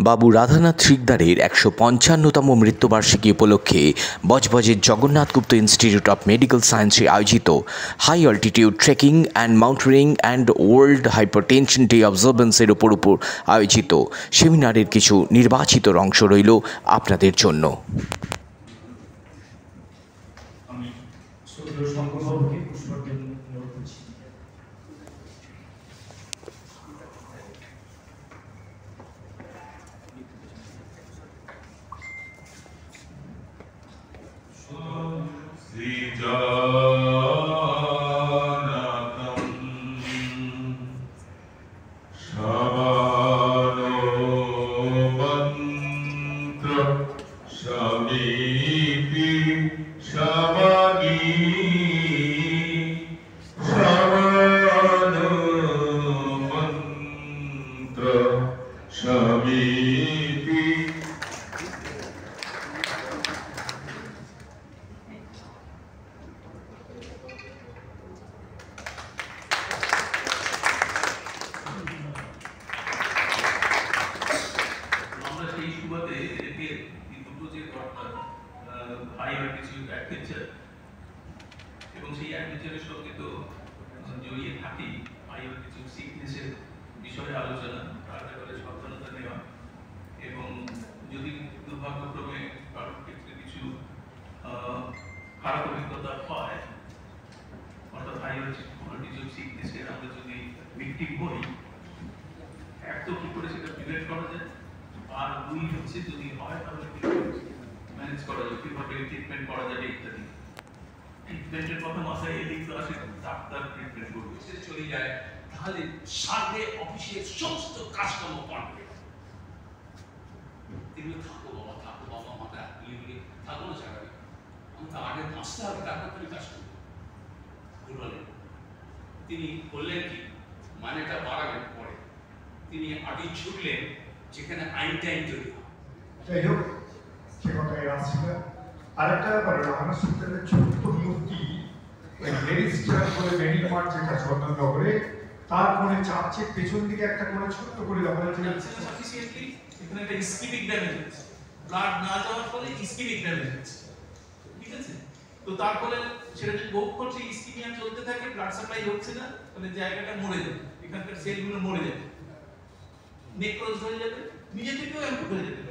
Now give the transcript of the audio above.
বাবু রাধানাথ শিকদারের ১৫৫তম মৃত্যুবার্ষিকী উপলক্ষে বজবজের Jagannath Gupta institute of medical সায়েন্সে আয়োজিত high altitude trekking and mountaineering and world hypertension day অবজারভেন্সের উপর আয়োজিত সেমিনারের কিছু নির্বাচিত অংশ রইল আপনাদের জন্য। এবং সেই অ্যাডভেঞ্চারের সঙ্গে তো জড়িয়ে থাকি হাই অল্টিটিউড সিকনেসের বিষয়ে আলোচনা, তার ব্যাপারে সাবধানতা নেওয়া, এবং যদি দুর্ভাগ্যক্রমে কারোর ক্ষেত্রে কিছু খারাপ অভিজ্ঞতা হয়, অর্থাৎ হাই অল্টিটিউড সিকনেসের আমরা যদি ভিকটিম হই, এক তো কি করে সেটা প্রিভেন্ট করা যায়, আর দুই হচ্ছে যদি হয় তাহলে ম্যানেজ করা যায়, কিভাবে ট্রিটমেন্ট করা যাবে ইত্যাদি। ট্রিটমেন্টের কথা মাথায় এলেই তো আসে ডাক্তার ট্রিটমেন্ট করবে, সে চলে যায়, তাহলে সাথে অফিসের সমস্ত কাজকর্ম করবে। তিনি থাকো বাবা মাথা গুলি থাকো না জায়গায়, আমাকে আগে বাঁচতে হবে, তারপর তুমি কাজ করবো। বললেন তিনি বললেন কি মানেটা বাড়াবেন পরে, তিনি আগে ছুটলেন যেখানে আইনটাইন তৈরি হয়। যাই হোক, সে কথায় আসছিল। আরেকটা ব্যাপার, আমরা সুলতানের ছোট্ট মূর্তি রেজিস্টার করে মেডিমার্ট যেটা চন্দননগরে, তার কোণে চার্চের পেছন দিকে একটা কোণে ছোট্ট করে দেখা যাচ্ছে সাফিসিয়েন্টলি এখানে একটা ইসকিমিক ড্যামেজ হচ্ছে, ব্লাড না যাওয়ার ফলে ইসকিমিক ড্যামেজ হচ্ছে, ঠিক আছে? তো তার ফলে সেটা যদি বহুক্ষণ সেই ইসকিমিয়া চলতে থাকে, ব্লাড সাপ্লাই হচ্ছে না, তাহলে জায়গাটা মরে যাবে, এখানকার সেলগুলো মরে যাবে, নেক্রোজ হয়ে যাবে, নিজে থেকেও অ্যাম্পুট হয়ে যেতে পারে।